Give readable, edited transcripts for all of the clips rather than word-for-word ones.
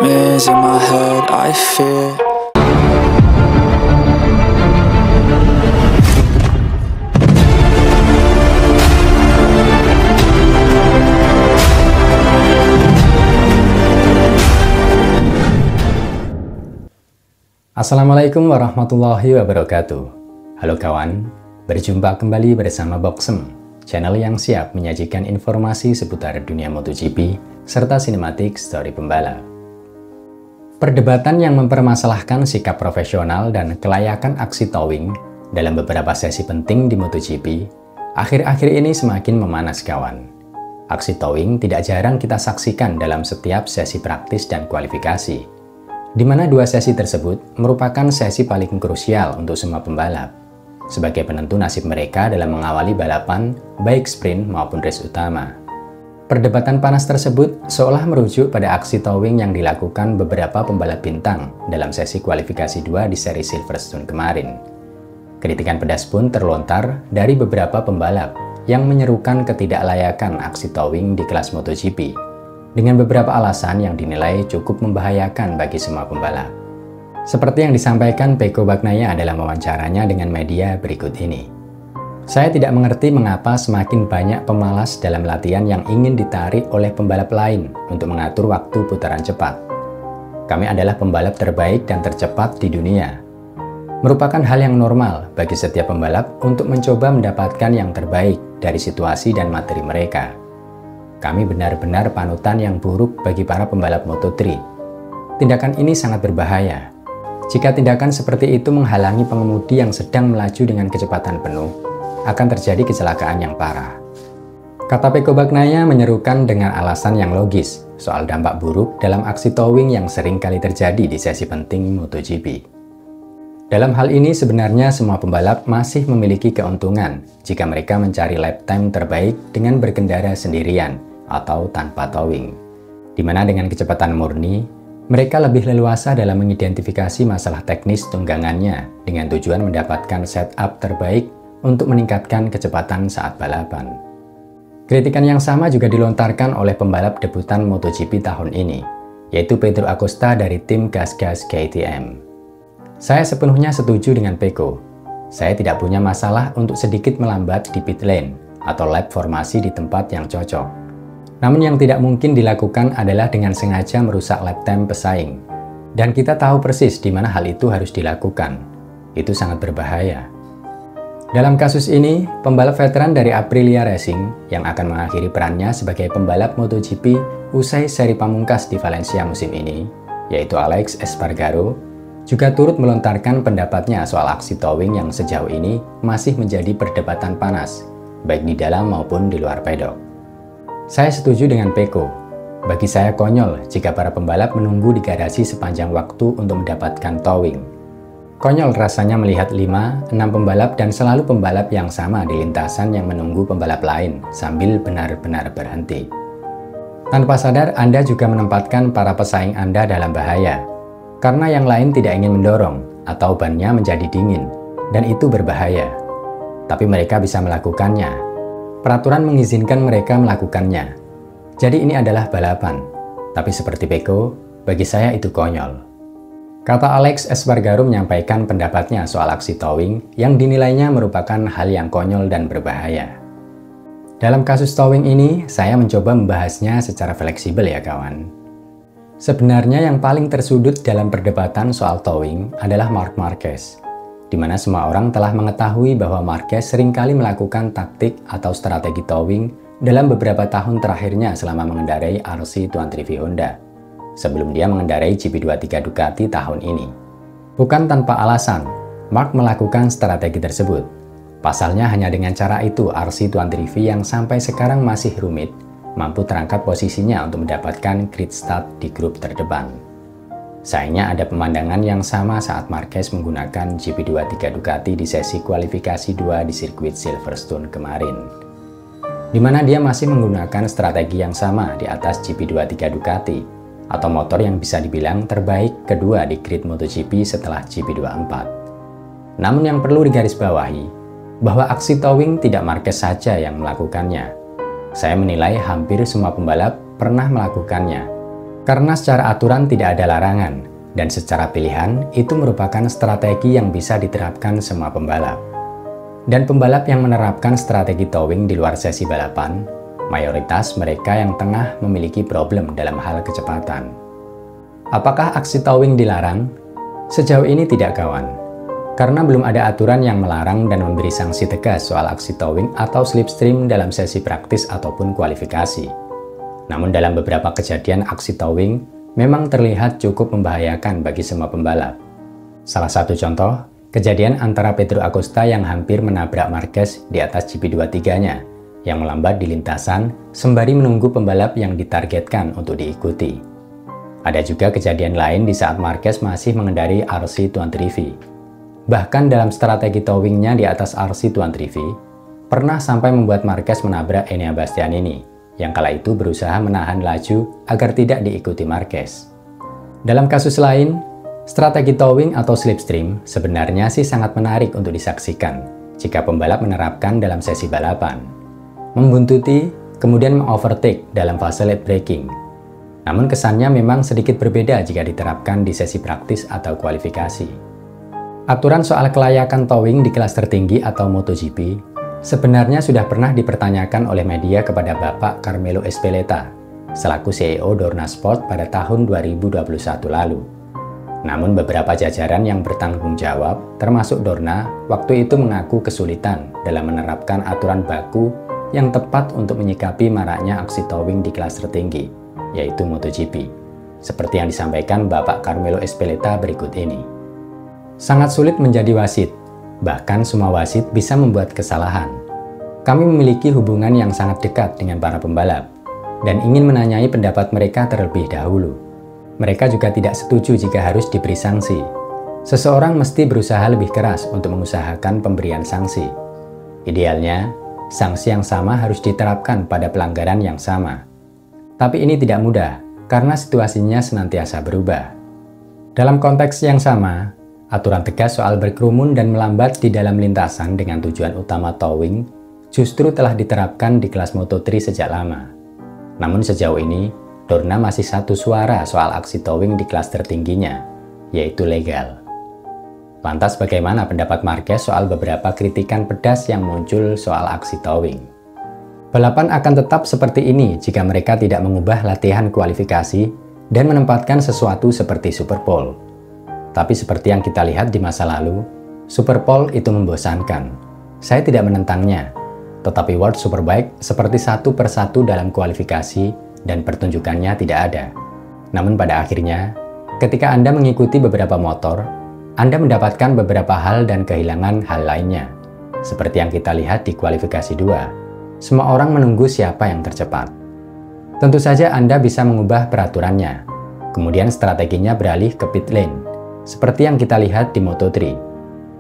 nightmares in my head, I fear. Assalamualaikum warahmatullahi wabarakatuh. Halo kawan, berjumpa kembali bersama Boxem, channel yang siap menyajikan informasi seputar dunia MotoGP serta sinematik story pembalap. Perdebatan yang mempermasalahkan sikap profesional dan kelayakan aksi towing dalam beberapa sesi penting di MotoGP akhir-akhir ini semakin memanas kawan. Aksi towing tidak jarang kita saksikan dalam setiap sesi praktis dan kualifikasi, di mana dua sesi tersebut merupakan sesi paling krusial untuk semua pembalap, sebagai penentu nasib mereka dalam mengawali balapan baik sprint maupun race utama. Perdebatan panas tersebut seolah merujuk pada aksi towing yang dilakukan beberapa pembalap bintang dalam sesi kualifikasi 2 di seri Silverstone kemarin. Kritikan pedas pun terlontar dari beberapa pembalap yang menyerukan ketidaklayakan aksi towing di kelas MotoGP, dengan beberapa alasan yang dinilai cukup membahayakan bagi semua pembalap. Seperti yang disampaikan Pecco Bagnaia dalam wawancaranya dengan media berikut ini. Saya tidak mengerti mengapa semakin banyak pemalas dalam latihan yang ingin ditarik oleh pembalap lain untuk mengatur waktu putaran cepat. Kami adalah pembalap terbaik dan tercepat di dunia. Merupakan hal yang normal bagi setiap pembalap untuk mencoba mendapatkan yang terbaik dari situasi dan materi mereka. Kami benar-benar panutan yang buruk bagi para pembalap Moto3. Tindakan ini sangat berbahaya. Jika tindakan seperti itu menghalangi pengemudi yang sedang melaju dengan kecepatan penuh, akan terjadi kecelakaan yang parah. Kata Pecco Bagnaia menyerukan dengan alasan yang logis soal dampak buruk dalam aksi towing yang sering kali terjadi di sesi penting MotoGP. Dalam hal ini sebenarnya semua pembalap masih memiliki keuntungan jika mereka mencari lap time terbaik dengan berkendara sendirian atau tanpa towing, di mana dengan kecepatan murni, mereka lebih leluasa dalam mengidentifikasi masalah teknis tunggangannya dengan tujuan mendapatkan setup terbaik untuk meningkatkan kecepatan saat balapan. Kritikan yang sama juga dilontarkan oleh pembalap debutan MotoGP tahun ini, yaitu Pedro Acosta dari tim GasGas KTM. Saya sepenuhnya setuju dengan Pecco. Saya tidak punya masalah untuk sedikit melambat di pit lane atau lap formasi di tempat yang cocok. Namun yang tidak mungkin dilakukan adalah dengan sengaja merusak lap time pesaing. Dan kita tahu persis di mana hal itu harus dilakukan. Itu sangat berbahaya. Dalam kasus ini, pembalap veteran dari Aprilia Racing yang akan mengakhiri perannya sebagai pembalap MotoGP usai seri pamungkas di Valencia musim ini, yaitu Alex Espargaro, juga turut melontarkan pendapatnya soal aksi towing yang sejauh ini masih menjadi perdebatan panas, baik di dalam maupun di luar pedok. Saya setuju dengan Pecco. Bagi saya konyol jika para pembalap menunggu di garasi sepanjang waktu untuk mendapatkan towing. Konyol rasanya melihat 5-6 pembalap dan selalu pembalap yang sama di lintasan yang menunggu pembalap lain sambil benar-benar berhenti. Tanpa sadar, Anda juga menempatkan para pesaing Anda dalam bahaya, karena yang lain tidak ingin mendorong atau bannya menjadi dingin, dan itu berbahaya. Tapi mereka bisa melakukannya. Peraturan mengizinkan mereka melakukannya. Jadi ini adalah balapan. Tapi seperti Pecco, bagi saya itu konyol. Kata Alex Espargaro menyampaikan pendapatnya soal aksi towing yang dinilainya merupakan hal yang konyol dan berbahaya. Dalam kasus towing ini, saya mencoba membahasnya secara fleksibel ya kawan. Sebenarnya yang paling tersudut dalam perdebatan soal towing adalah Marc Marquez, di mana semua orang telah mengetahui bahwa Marquez seringkali melakukan taktik atau strategi towing dalam beberapa tahun terakhirnya selama mengendarai RC23 Honda, sebelum dia mengendarai GP23 Ducati tahun ini. Bukan tanpa alasan, Marc melakukan strategi tersebut. Pasalnya hanya dengan cara itu RC23 yang sampai sekarang masih rumit, mampu terangkat posisinya untuk mendapatkan grid start di grup terdepan. Sayangnya ada pemandangan yang sama saat Marquez menggunakan GP23 Ducati di sesi kualifikasi 2 di sirkuit Silverstone kemarin, di mana dia masih menggunakan strategi yang sama di atas GP23 Ducati, atau motor yang bisa dibilang terbaik kedua di grid MotoGP setelah GP24. Namun yang perlu digarisbawahi, bahwa aksi towing tidak Marquez saja yang melakukannya. Saya menilai hampir semua pembalap pernah melakukannya. Karena secara aturan tidak ada larangan, dan secara pilihan itu merupakan strategi yang bisa diterapkan semua pembalap. Dan pembalap yang menerapkan strategi towing di luar sesi balapan, mayoritas mereka yang tengah memiliki problem dalam hal kecepatan. Apakah aksi towing dilarang? Sejauh ini tidak, kawan. Karena belum ada aturan yang melarang dan memberi sanksi tegas soal aksi towing atau slipstream dalam sesi praktis ataupun kualifikasi. Namun dalam beberapa kejadian aksi towing memang terlihat cukup membahayakan bagi semua pembalap. Salah satu contoh, kejadian antara Pedro Acosta yang hampir menabrak Marquez di atas GP23-nya, yang melambat di lintasan sembari menunggu pembalap yang ditargetkan untuk diikuti. Ada juga kejadian lain di saat Marquez masih mengendari RC23V. Bahkan dalam strategi towingnya di atas RC23V, pernah sampai membuat Marquez menabrak Enea Bastianini, yang kala itu berusaha menahan laju agar tidak diikuti Marquez. Dalam kasus lain, strategi towing atau slipstream sebenarnya sih sangat menarik untuk disaksikan jika pembalap menerapkan dalam sesi balapan. Membuntuti, kemudian mengovertake dalam fase late braking. Namun kesannya memang sedikit berbeda jika diterapkan di sesi praktis atau kualifikasi. Aturan soal kelayakan towing di kelas tertinggi atau MotoGP sebenarnya sudah pernah dipertanyakan oleh media kepada Bapak Carmelo Ezpeleta, selaku CEO Dorna Sport pada tahun 2021 lalu. Namun beberapa jajaran yang bertanggung jawab, termasuk Dorna, waktu itu mengaku kesulitan dalam menerapkan aturan baku yang tepat untuk menyikapi maraknya aksi towing di kelas tertinggi, yaitu MotoGP, seperti yang disampaikan Bapak Carmelo Ezpeleta berikut ini. Sangat sulit menjadi wasit, bahkan semua wasit bisa membuat kesalahan. Kami memiliki hubungan yang sangat dekat dengan para pembalap, dan ingin menanyai pendapat mereka terlebih dahulu. Mereka juga tidak setuju jika harus diberi sanksi. Seseorang mesti berusaha lebih keras untuk mengusahakan pemberian sanksi. Idealnya, sanksi yang sama harus diterapkan pada pelanggaran yang sama. Tapi ini tidak mudah, karena situasinya senantiasa berubah. Dalam konteks yang sama, aturan tegas soal berkerumun dan melambat di dalam lintasan dengan tujuan utama towing justru telah diterapkan di kelas Moto3 sejak lama. Namun sejauh ini, Dorna masih satu suara soal aksi towing di kelas tertingginya, yaitu legal. Lantas bagaimana pendapat Marquez soal beberapa kritikan pedas yang muncul soal aksi towing? Balapan akan tetap seperti ini jika mereka tidak mengubah latihan kualifikasi dan menempatkan sesuatu seperti Superpole. Tapi seperti yang kita lihat di masa lalu, Superpole itu membosankan. Saya tidak menentangnya, tetapi World Superbike seperti satu persatu dalam kualifikasi dan pertunjukannya tidak ada. Namun pada akhirnya, ketika Anda mengikuti beberapa motor, Anda mendapatkan beberapa hal dan kehilangan hal lainnya. Seperti yang kita lihat di kualifikasi 2, semua orang menunggu siapa yang tercepat. Tentu saja Anda bisa mengubah peraturannya, kemudian strateginya beralih ke pit lane, seperti yang kita lihat di Moto3.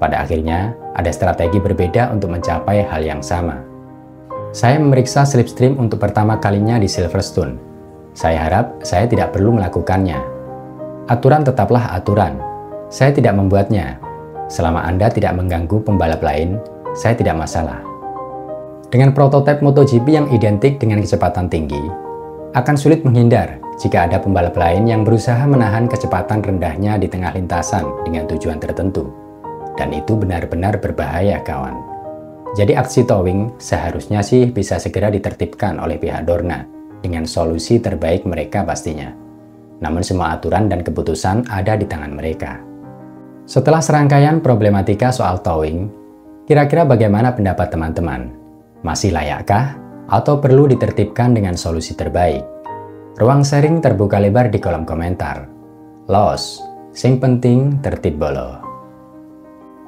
Pada akhirnya, ada strategi berbeda untuk mencapai hal yang sama. Saya memeriksa slipstream untuk pertama kalinya di Silverstone. Saya harap saya tidak perlu melakukannya. Aturan tetaplah aturan. Saya tidak membuatnya. Selama Anda tidak mengganggu pembalap lain, saya tidak masalah. Dengan prototipe MotoGP yang identik dengan kecepatan tinggi, akan sulit menghindar jika ada pembalap lain yang berusaha menahan kecepatan rendahnya di tengah lintasan dengan tujuan tertentu. Dan itu benar-benar berbahaya, kawan. Jadi aksi towing seharusnya sih bisa segera ditertibkan oleh pihak Dorna dengan solusi terbaik mereka pastinya. Namun semua aturan dan keputusan ada di tangan mereka. Setelah serangkaian problematika soal towing, kira-kira bagaimana pendapat teman-teman? Masih layakkah? Atau perlu ditertibkan dengan solusi terbaik? Ruang sharing terbuka lebar di kolom komentar. Los, sing penting tertib bolo.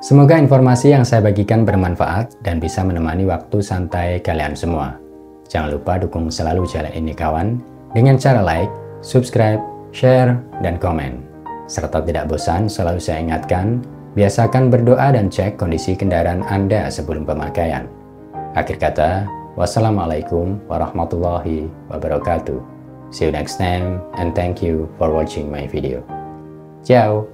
Semoga informasi yang saya bagikan bermanfaat dan bisa menemani waktu santai kalian semua. Jangan lupa dukung selalu channel ini, kawan, dengan cara like, subscribe, share, dan komen. Serta tidak bosan selalu saya ingatkan, biasakan berdoa dan cek kondisi kendaraan Anda sebelum pemakaian. Akhir kata, wassalamualaikum warahmatullahi wabarakatuh. See you next time and thank you for watching my video. Ciao!